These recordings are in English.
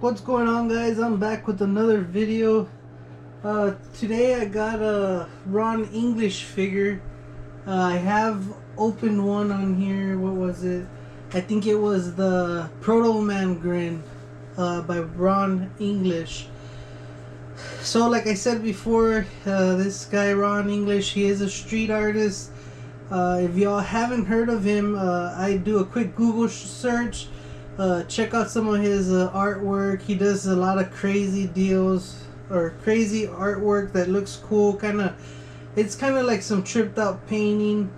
What's going on, guys? I'm back with another video. Today I got a Ron English figure. I have opened one on here. What was it? I think it was the Proto Man Grin by Ron English. So like I said before, this guy Ron English, he is a street artist. If y'all haven't heard of him, I do a quick Google search. Check out some of his artwork. He does a lot of crazy deals or crazy artwork that looks cool. It's kind of like some tripped out painting.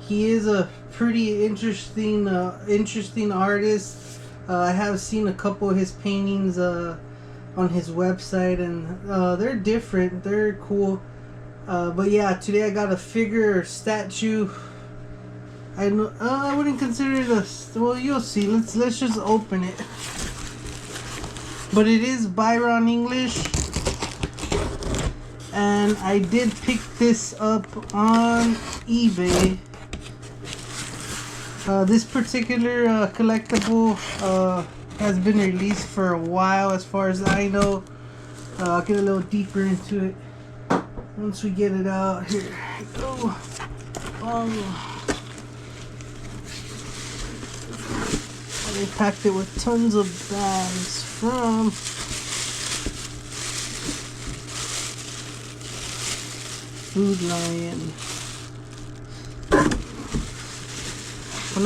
He is a pretty interesting artist. I have seen a couple of his paintings on his website, and they're different. They're cool. But yeah, today I got a figure or statue. I wouldn't consider it a... Well, you'll see. Let's just open it. But it is by Ron English. And I did pick this up on eBay. This particular collectible has been released for a while, as far as I know. I'll get a little deeper into it once we get it out. Here we go. They packed it with tons of bags from Food Lion. Well,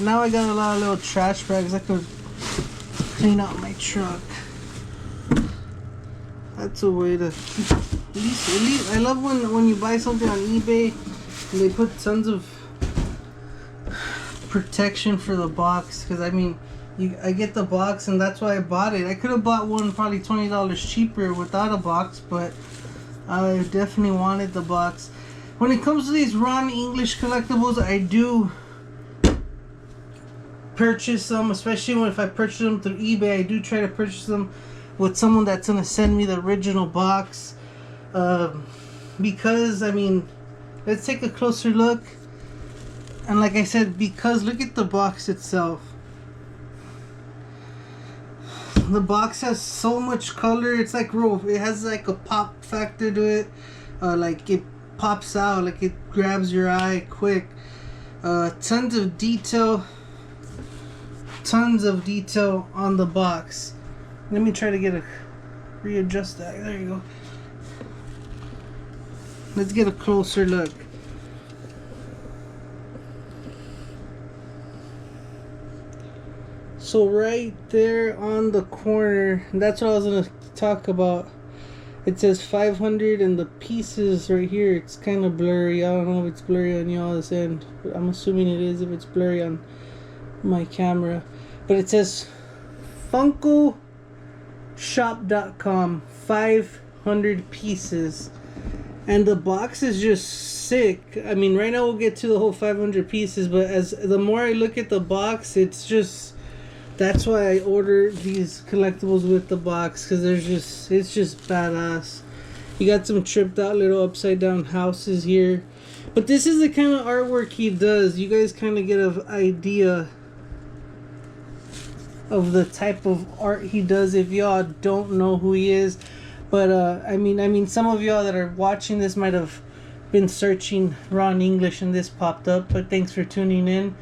now I got a lot of little trash bags I could clean out my truck. That's a way to keep, at least I love when you buy something on eBay and they put tons of protection for the box, because I mean, I get the box and that's why I bought it. I could have bought one probably $20 cheaper without a box, but I definitely wanted the box. When it comes to these Ron English collectibles, I do purchase them, especially if I purchase them through eBay. I do try to purchase them with someone that's gonna send me the original box, because I mean, let's take a closer look. And like I said, because look at the box itself. The box has so much color. It's like it has like a pop factor to it. Like it pops out, like it grabs your eye quick. Tons of detail on the box. Let me try to readjust that. There you go. Let's get a closer look. So right there on the corner, that's what I was going to talk about. It says 500, and the pieces right here, it's kind of blurry. I don't know if it's blurry on y'all's end, but I'm assuming it is if it's blurry on my camera. But it says FunkoShop.com, 500 pieces. And the box is just sick. I mean, right now we'll get to the whole 500 pieces, but the more I look at the box, it's just... That's why I order these collectibles with the box, because it's just badass. You got some tripped out little upside down houses here. But this is the kind of artwork he does. You guys kind of get an idea of the type of art he does if y'all don't know who he is. But I mean some of y'all that are watching this might have been searching Ron English and this popped up, but thanks for tuning in.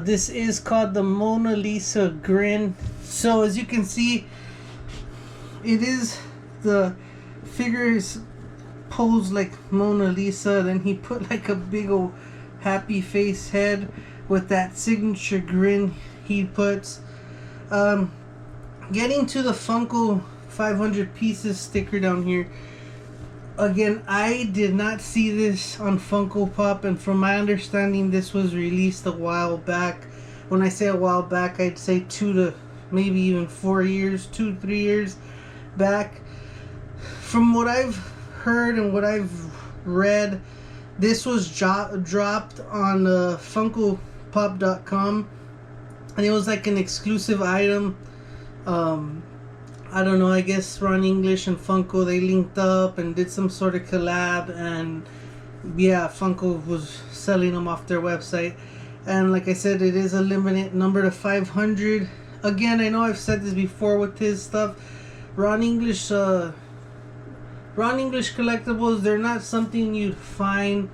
This is called the Mona Lisa Grin. So as you can see, it is the figures posed like Mona Lisa. Then he put like a big old happy face head with that signature grin he puts. Getting to the Funko 500 pieces sticker down here. Again, I did not see this on Funko Pop, and from my understanding, this was released a while back. When I say a while back, I'd say 2 to maybe even 4 years, 2-3 years back. From what I've heard and what I've read, this was dropped on FunkoPop.com, and it was like an exclusive item. I don't know, I guess Ron English and Funko, they linked up and did some sort of collab, and yeah, Funko was selling them off their website. And like I said, it is a limited number to 500. again, I know I've said this before with his stuff. Ron English collectibles, they're not something you'd find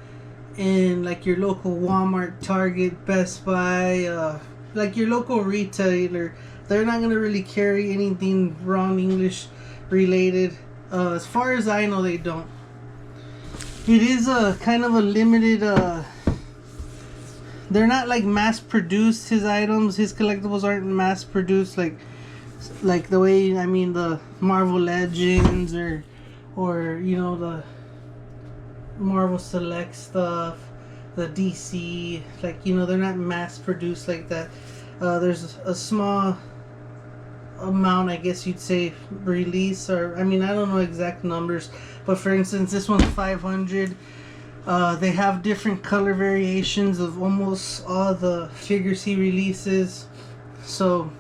in like your local Walmart, Target, Best Buy, like your local retailer. They're not gonna really carry anything Ron English related. As far as I know, they don't. It is a kind of a limited. They're not like mass produced. His items, his collectibles aren't mass produced like the way, I mean, the Marvel Legends or you know, the Marvel Select stuff, the DC, like, you know, they're not mass produced like that. There's a small amount, I guess you'd say, release, or I mean, I don't know exact numbers, but for instance, this one's 500. They have different color variations of almost all the figures he releases. So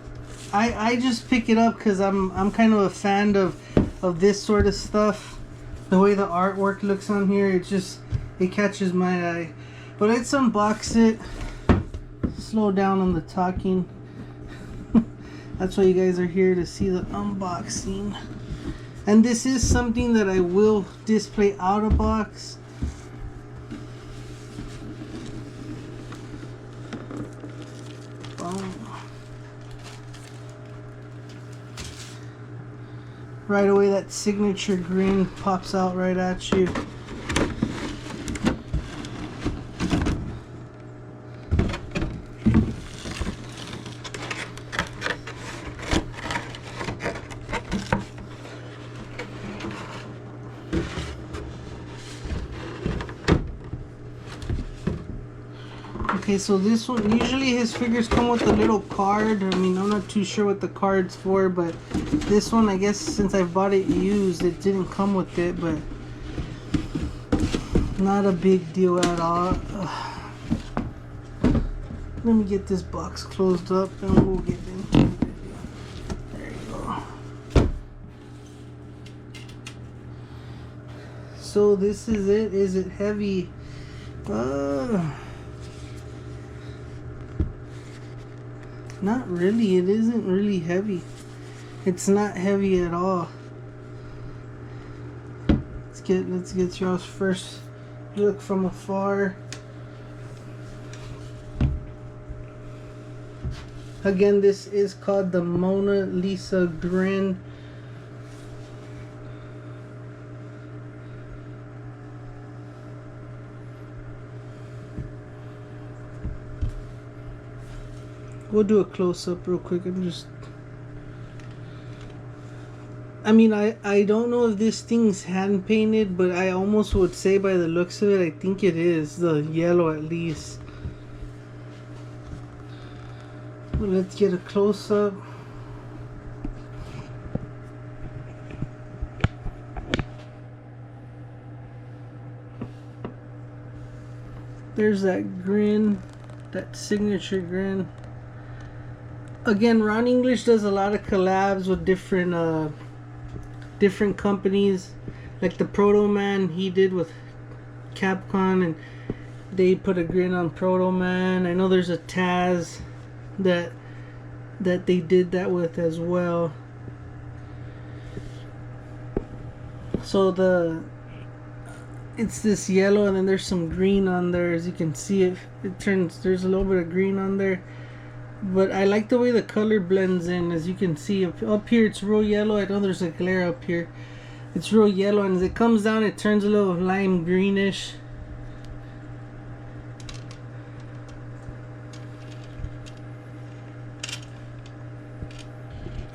I just pick it up because I'm kind of a fan of this sort of stuff. The way the artwork looks on here, it catches my eye. But let's unbox it. Slow down on the talking. That's why you guys are here, to see the unboxing. And this is something that I will display out of box. Right away, that signature grin pops out right at you. Okay, so this one, usually his figures come with a little card. I mean, I'm not too sure what the card's for, but this one, I guess since I bought it used, it didn't come with it, but not a big deal at all. Let me get this box closed up and we'll get into the video. There you go. So this is it. Is it heavy? Not really. It isn't really heavy. It's not heavy at all. Let's get y'all's first look from afar. Again, this is called the Mona Lisa Grin. We'll do a close-up real quick. I mean, I don't know if this thing's hand painted, but I almost would say by the looks of it, I think it is. The yellow at least. Well, let's get a close-up. There's that grin, that signature grin. Again, Ron English does a lot of collabs with different companies, like the Proto Man he did with Capcom, and they put a grin on Proto Man. I know there's a Taz that they did that with as well. So it's this yellow, and then there's some green on there. As you can see, there's a little bit of green on there. But I like the way the color blends in. As you can see, up here it's real yellow. I know there's a glare up here. It's real yellow, and as it comes down, it turns a little lime greenish.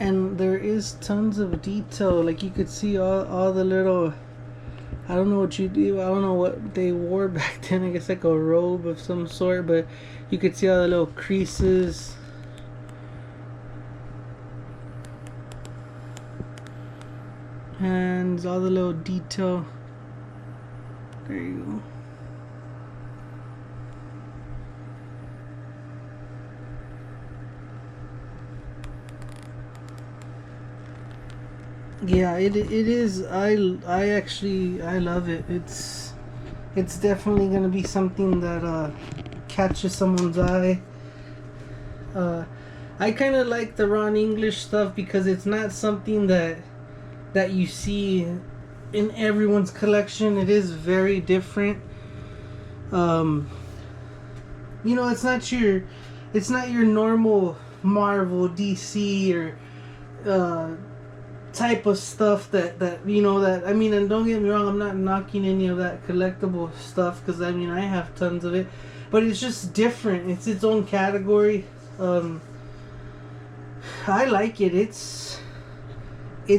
And there is tons of detail. Like, you could see all the little, I don't know what you do. I don't know what they wore back then. I guess like a robe of some sort, but you could see all the little creases. And all the little detail. There you go. Yeah, it is. I love it. It's definitely gonna be something that catches someone's eye. I kind of like the Ron English stuff because it's not something that you see in everyone's collection. It is very different. You know, it's not your normal Marvel, DC, or type of stuff that you know, that I mean, and don't get me wrong, I'm not knocking any of that collectible stuff, because I mean, I have tons of it, but it's just different. It's its own category. I like it. It's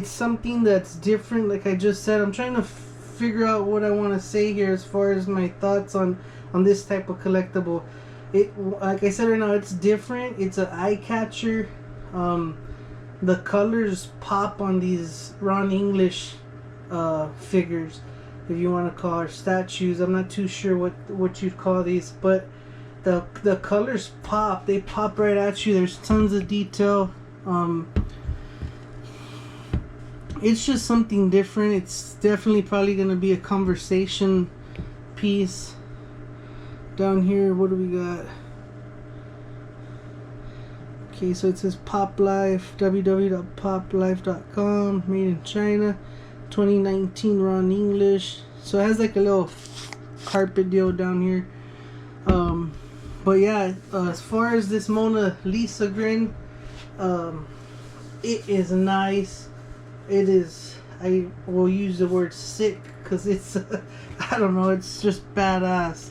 something that's different. Like I just said, I'm trying to figure out what I want to say here as far as my thoughts on this type of collectible. It, like I said right now, it's different. It's an eye catcher. The colors pop on these Ron English figures, if you want to call it statues. I'm not too sure what you'd call these, but the colors pop. They pop right at you. There's tons of detail. It's just something different. It's definitely probably going to be a conversation piece. Down here, what do we got? Okay, so it says Pop Life, www.poplife.com, made in China, 2019 Ron English. So it has like a little carpet deal down here. But yeah, as far as this Mona Lisa Grin, it is nice. It is, I will use the word sick, because it's, I don't know, it's just badass.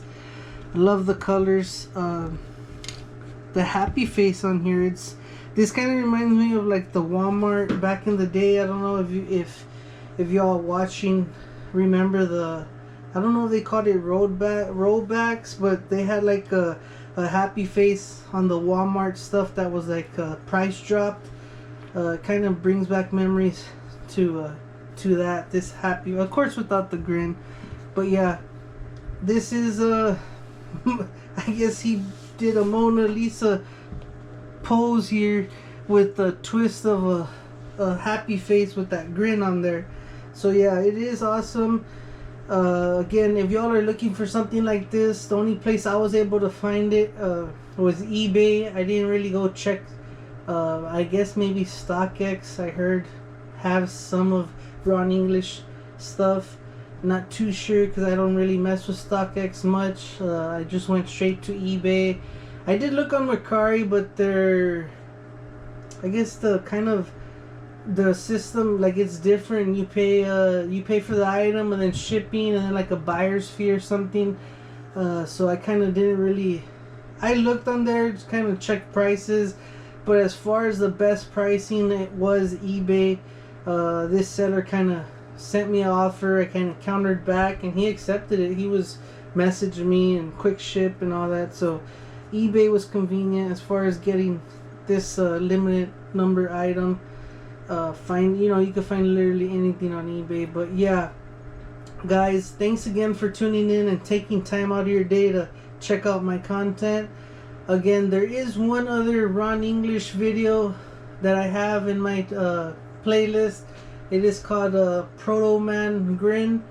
I love the colors. The happy face on here, this kind of reminds me of like the Walmart back in the day. I don't know if y'all watching remember I don't know if they called it rollbacks, but they had like a happy face on the Walmart stuff that was like price dropped. Kind of brings back memories to that. This happy, of course, without the grin, but yeah, this is I guess he did a Mona Lisa pose here with a twist of a happy face with that grin on there. So yeah, it is awesome. Again, if y'all are looking for something like this, the only place I was able to find it was eBay. I didn't really go check. I guess maybe StockX, I heard, have some of Ron English stuff. Not too sure, because I don't really mess with StockX much. I just went straight to eBay. I did look on Mercari, but I guess the kind of the system, like, it's different. You pay for the item and then shipping and then like a buyer's fee or something. So I kind of didn't really. I looked on there, just kind of checked prices, but as far as the best pricing, it was eBay. This seller kind of sent me an offer. I kind of countered back, and he accepted it. He was messaging me and quick ship and all that. So eBay was convenient as far as getting this limited number item. You can find literally anything on eBay. But yeah, guys, thanks again for tuning in and taking time out of your day to check out my content. Again, there is one other Ron English video that I have in my playlist. It is called Proto Man Grin.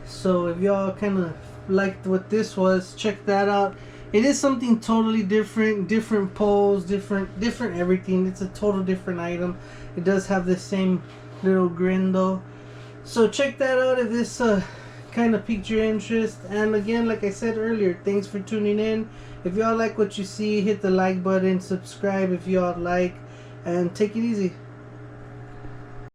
So if y'all kind of liked what this was, check that out. It is something totally different pose, different everything. It's a total different item. It does have the same little grin though. So check that out if this kind of piqued your interest. And again, like I said earlier, thanks for tuning in. If y'all like what you see, hit the like button, subscribe if y'all like, and take it easy.